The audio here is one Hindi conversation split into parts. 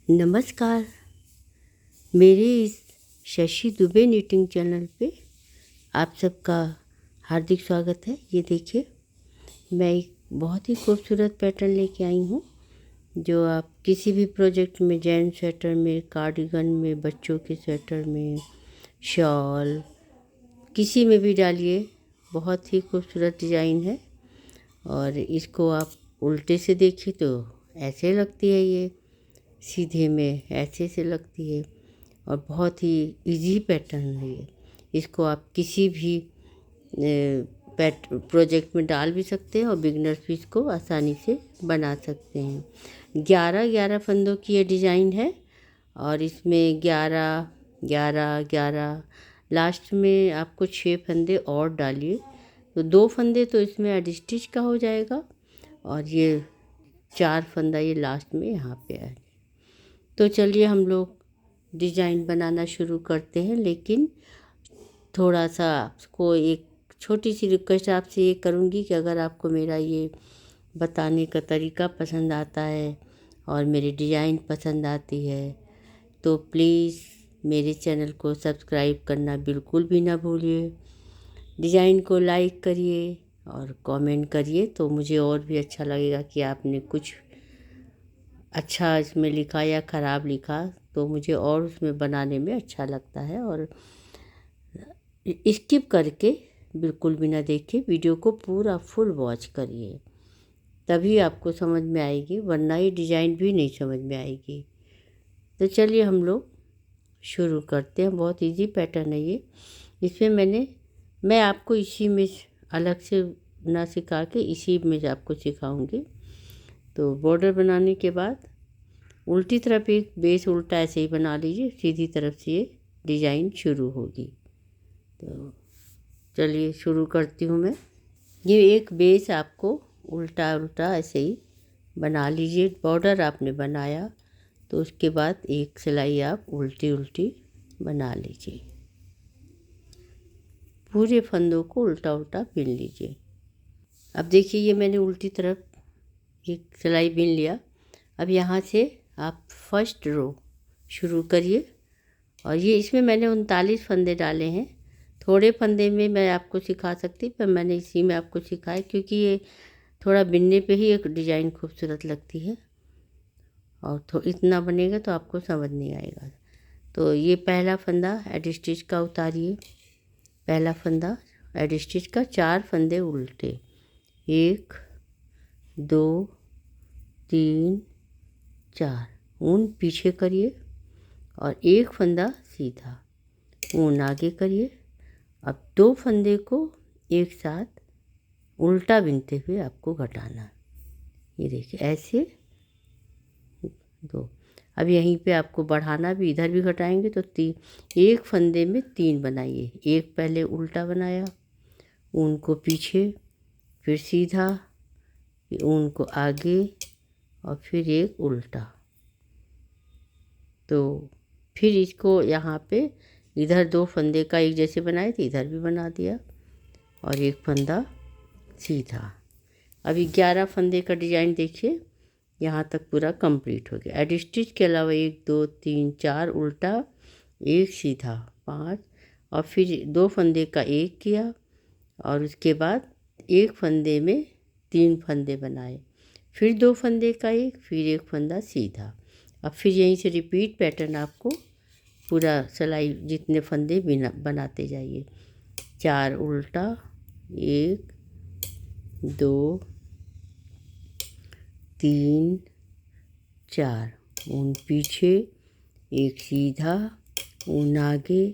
नमस्कार। मेरे इस शशि दुबे निटिंग चैनल पे आप सबका हार्दिक स्वागत है। ये देखिए, मैं एक बहुत ही खूबसूरत पैटर्न लेके आई हूँ जो आप किसी भी प्रोजेक्ट में, जेंट्स स्वेटर में, कार्डिगन में, बच्चों के स्वेटर में, शॉल, किसी में भी डालिए। बहुत ही खूबसूरत डिज़ाइन है और इसको आप उल्टे से देखिए तो ऐसे लगती है, ये सीधे में ऐसे से लगती है और बहुत ही इजी पैटर्न है ये। इसको आप किसी भी प्रोजेक्ट में डाल भी सकते हैं और बिगनर्स भी इसको आसानी से बना सकते हैं। 11 फंदों की ये डिज़ाइन है और इसमें 11 11 11 लास्ट में आपको 6 फंदे और डालिए तो 2 फंदे तो इसमें एड स्टिच का हो जाएगा और ये 4 फंदा ये लास्ट में यहाँ पे है। तो चलिए हम लोग डिज़ाइन बनाना शुरू करते हैं, लेकिन थोड़ा सा आपको एक छोटी सी रिक्वेस्ट आपसे ये करूँगी कि अगर आपको मेरा ये बताने का तरीका पसंद आता है और मेरी डिज़ाइन पसंद आती है तो प्लीज़ मेरे चैनल को सब्सक्राइब करना बिल्कुल भी ना भूलिए। डिज़ाइन को लाइक करिए और कमेंट करिए तो मुझे और भी अच्छा लगेगा कि आपने कुछ अच्छा इसमें लिखा या ख़राब लिखा तो मुझे और उसमें बनाने में अच्छा लगता है। और स्किप करके बिल्कुल भी ना देखिए, वीडियो को पूरा फुल वॉच करिए, तभी आपको समझ में आएगी, वरना ये डिज़ाइन भी नहीं समझ में आएगी। तो चलिए हम लोग शुरू करते हैं। बहुत इजी पैटर्न है ये। इसमें मैं आपको इसी में अलग से ना सिखा के इसी में आपको सिखाऊंगी। तो बॉर्डर बनाने के बाद उल्टी तरफ एक बेस उल्टा ऐसे ही बना लीजिए, सीधी तरफ से ये डिज़ाइन शुरू होगी। तो चलिए शुरू करती हूँ मैं। ये एक बेस आपको उल्टा उल्टा ऐसे ही बना लीजिए। बॉर्डर आपने बनाया तो उसके बाद एक सिलाई आप उल्टी उल्टी बना लीजिए। पूरे फंदों को उल्टा उल्टा बिन लीजिए। अब देखिए, ये मैंने उल्टी तरफ एक सिलाई बिन लिया। अब यहाँ से आप फर्स्ट रो शुरू करिए और ये इसमें मैंने 39 फंदे डाले हैं। थोड़े फंदे में मैं आपको सिखा सकती, पर मैंने इसी में आपको सिखाया क्योंकि ये थोड़ा बिनने पे ही एक डिज़ाइन खूबसूरत लगती है और इतना बनेगा तो आपको समझ नहीं आएगा। तो ये पहला फंदा एड स्टिच का उतारिए। पहला फंदा एड स्टिच का 4 फंदे उल्टे, 1 2 3 4 ऊन पीछे करिए और एक फंदा सीधा, ऊन आगे करिए। अब 2 फंदे को एक साथ उल्टा बिनते हुए आपको घटाना। ये देखिए ऐसे 2। अब यहीं पे आपको बढ़ाना भी, इधर भी घटाएंगे तो 3, एक फंदे में 3 बनाइए। एक पहले उल्टा बनाया, ऊन को पीछे, फिर सीधा, फिर ऊन को आगे और फिर एक उल्टा। तो फिर इसको यहाँ पे इधर 2 फंदे का एक जैसे बनाए थे, इधर भी बना दिया और एक फंदा सीधा। अभी 11 फंदे का डिज़ाइन देखिए, यहाँ तक पूरा कंप्लीट हो गया। एड स्टिच के अलावा 1 2 3 4 उल्टा, एक सीधा, 5 और फिर 2 फंदे का एक किया और उसके बाद एक फंदे में 3 फंदे बनाए, फिर 2 फंदे का एक, फिर एक फंदा सीधा। अब फिर यहीं से रिपीट पैटर्न आपको पूरा सिलाई जितने फंदे बनाते जाइए। 4 उल्टा, 1 2 3 4, ऊन पीछे, एक सीधा, ऊन आगे,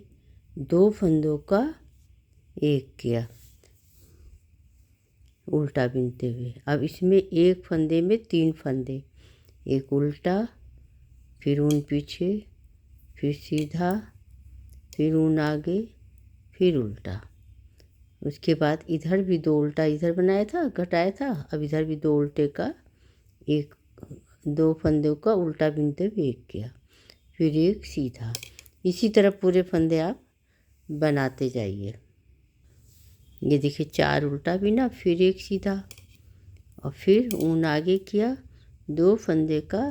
2 फंदों का एक किया उल्टा बिनते हुए। अब इसमें एक फंदे में 3 फंदे, एक उल्टा, फिर ऊन पीछे, फिर सीधा, फिर ऊन आगे, फिर उल्टा। उसके बाद इधर भी 2 उल्टा इधर बनाया था, घटाया था। अब इधर भी 2 उल्टे का एक, 2 फंदों का उल्टा बिनते हुए एक किया, फिर एक सीधा। इसी तरह पूरे फंदे आप बनाते जाइए। ये देखिए 4 उल्टा बिना, फिर एक सीधा और फिर ऊन आगे किया, 2 फंदे का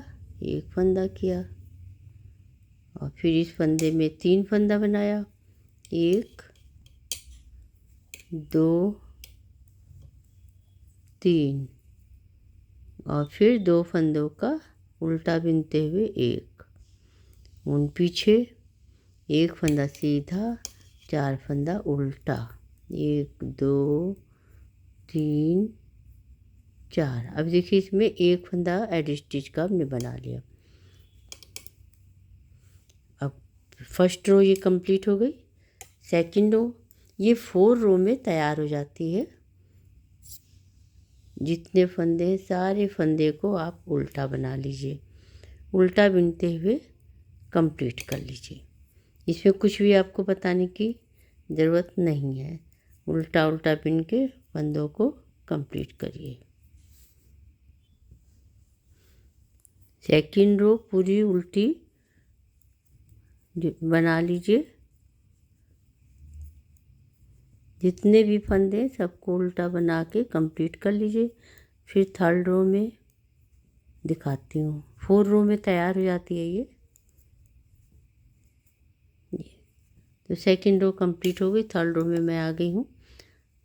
एक फंदा किया, और फिर इस फंदे में 3 फंदा बनाया, 1 2 3, और फिर 2 फंदों का उल्टा बिनते हुए 1, उन पीछे 1 फंदा सीधा, 4 फंदा उल्टा, 1 2 3 4। अब देखिए इसमें 1 फंदा एड स्टिच का हमने बना लिया। अब फर्स्ट रो ये कंप्लीट हो गई। सेकंड रो ये 4 रो में तैयार हो जाती है। जितने फंदे हैं सारे फंदे को आप उल्टा बना लीजिए, उल्टा बिनते हुए कंप्लीट कर लीजिए। इसमें कुछ भी आपको बताने की ज़रूरत नहीं है, उल्टा उल्टा बिन के फंदों को कंप्लीट करिए। सेकंड रो पूरी उल्टी बना लीजिए। जितने भी फंदे सबको उल्टा बना के कंप्लीट कर लीजिए। फिर थर्ड रो में दिखाती हूँ। 4 रो में तैयार हो जाती है ये। तो सेकंड रो कंप्लीट हो गई, थर्ड रो में मैं आ गई हूँ।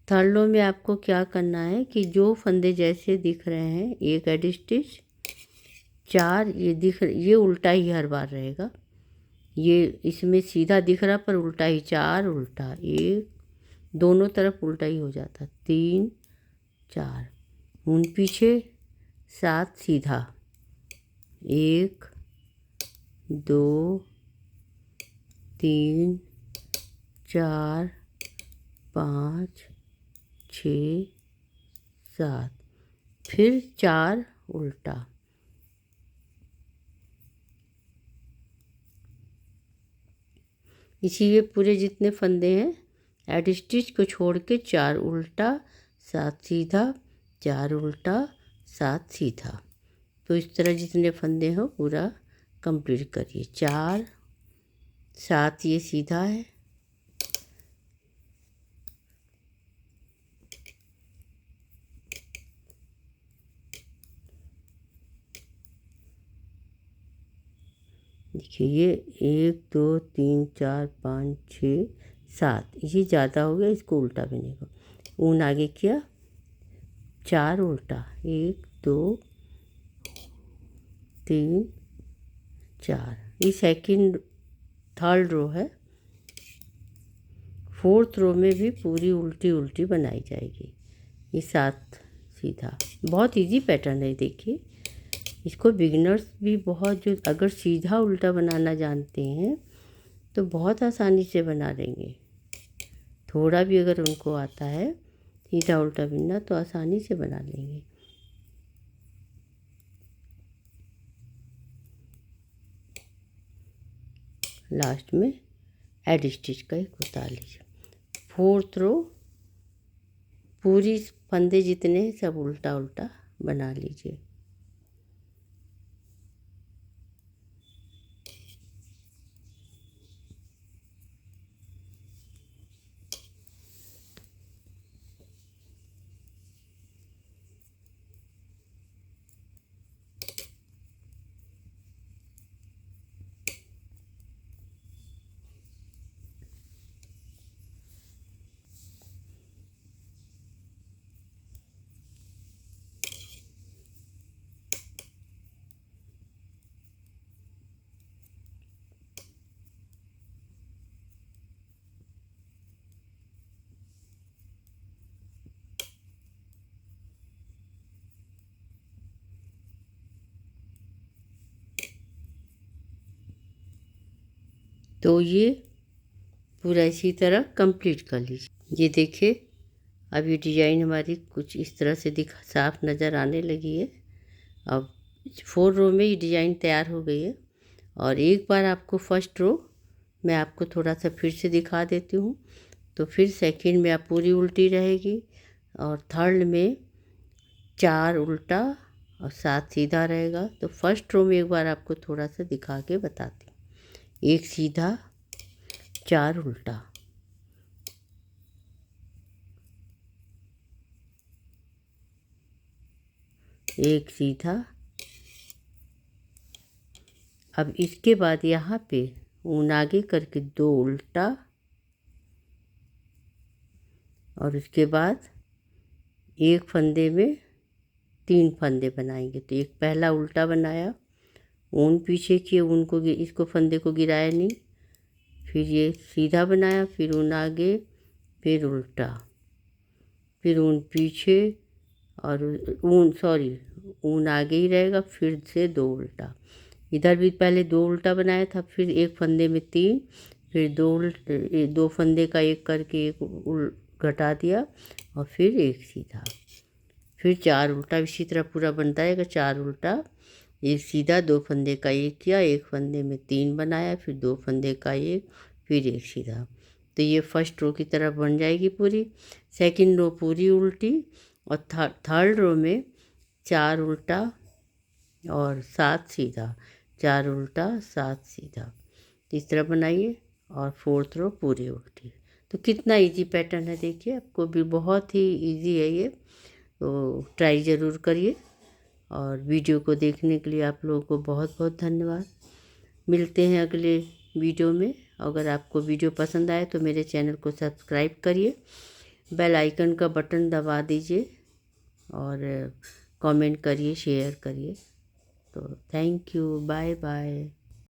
थर्ड रो में आपको क्या करना है कि जो फंदे जैसे दिख रहे हैं, 1 एड स्टिच, 4 ये उल्टा ही हर बार रहेगा। ये इसमें सीधा दिख रहा पर उल्टा ही, 4 उल्टा, 1 दोनों तरफ उल्टा ही हो जाता, 3 4, उन पीछे 7 सीधा, 1 2 3 4 5 6 7, फिर 4 उल्टा। इसीलिए पूरे जितने फंदे हैं एड स्टिच को छोड़ के 4 उल्टा 7 सीधा, 4 उल्टा 7 सीधा। तो इस तरह जितने फंदे हो पूरा कंप्लीट करिए। 4 7 ये सीधा है, देखिए ये 1 2 3 4 5 6 7, ये ज़्यादा हो गया, इसको उल्टा बनेगा। ऊन आगे किया, 4 उल्टा, 1 2 3 4, ये सेकंड थर्ड रो है। फोर्थ रो में भी पूरी उल्टी उल्टी बनाई जाएगी। ये 7 सीधा, बहुत इजी पैटर्न है। देखिए इसको बिगिनर्स भी बहुत, जो अगर सीधा उल्टा बनाना जानते हैं तो बहुत आसानी से बना लेंगे। थोड़ा भी अगर उनको आता है सीधा उल्टा बिनना तो आसानी से बना लेंगे। लास्ट में एड स्टिच का एक उतार लीजिए। फोर्थ रो पूरी फंदे जितने सब उल्टा उल्टा बना लीजिए। तो ये पूरा इसी तरह कंप्लीट कर लीजिए। ये देखिए अब ये डिज़ाइन हमारी कुछ इस तरह से साफ नज़र आने लगी है। अब 4 रो में ये डिज़ाइन तैयार हो गई है। और एक बार आपको फर्स्ट रो मैं आपको थोड़ा सा फिर से दिखा देती हूँ। तो फिर सेकंड में आप पूरी उल्टी रहेगी, और थर्ड में 4 उल्टा और 7 सीधा रहेगा। तो फर्स्ट रो में एक बार आपको थोड़ा सा दिखा के बताती हूँ। 1 सीधा, 4 उल्टा, 1 सीधा, अब इसके बाद यहाँ पे ऊन आगे करके 2 उल्टा और उसके बाद एक फंदे में 3 फंदे बनाएंगे। तो एक पहला उल्टा बनाया, ऊन पीछे किए, ऊन को इसको फंदे को गिराया नहीं, फिर ये सीधा बनाया, फिर ऊन आगे, फिर उल्टा, फिर ऊन पीछे और ऊन आगे ही रहेगा, फिर से 2 उल्टा। इधर भी पहले 2 उल्टा बनाया था, फिर एक फंदे में 3, फिर 2 फंदे का एक करके एक घटा दिया और फिर एक सीधा, फिर 4 उल्टा। इसी तरह पूरा बनता रहेगा। 4 उल्टा, एक सीधा, 2 फंदे का एक किया, एक फंदे में 3 बनाया, फिर 2 फंदे का एक, फिर एक सीधा। तो ये फर्स्ट रो की तरह बन जाएगी पूरी। सेकंड रो पूरी उल्टी और थर्ड रो में 4 उल्टा और 7 सीधा, 4 उल्टा 7 सीधा। तो इस तरह बनाइए और फोर्थ रो पूरी उल्टी। तो कितना इजी पैटर्न है देखिए, आपको भी बहुत ही इजी है ये। तो ट्राई ज़रूर करिए और वीडियो को देखने के लिए आप लोगों को बहुत बहुत धन्यवाद। मिलते हैं अगले वीडियो में। अगर आपको वीडियो पसंद आए तो मेरे चैनल को सब्सक्राइब करिए, बेल आइकन का बटन दबा दीजिए और कमेंट करिए, शेयर करिए। तो थैंक यू, बाय बाय।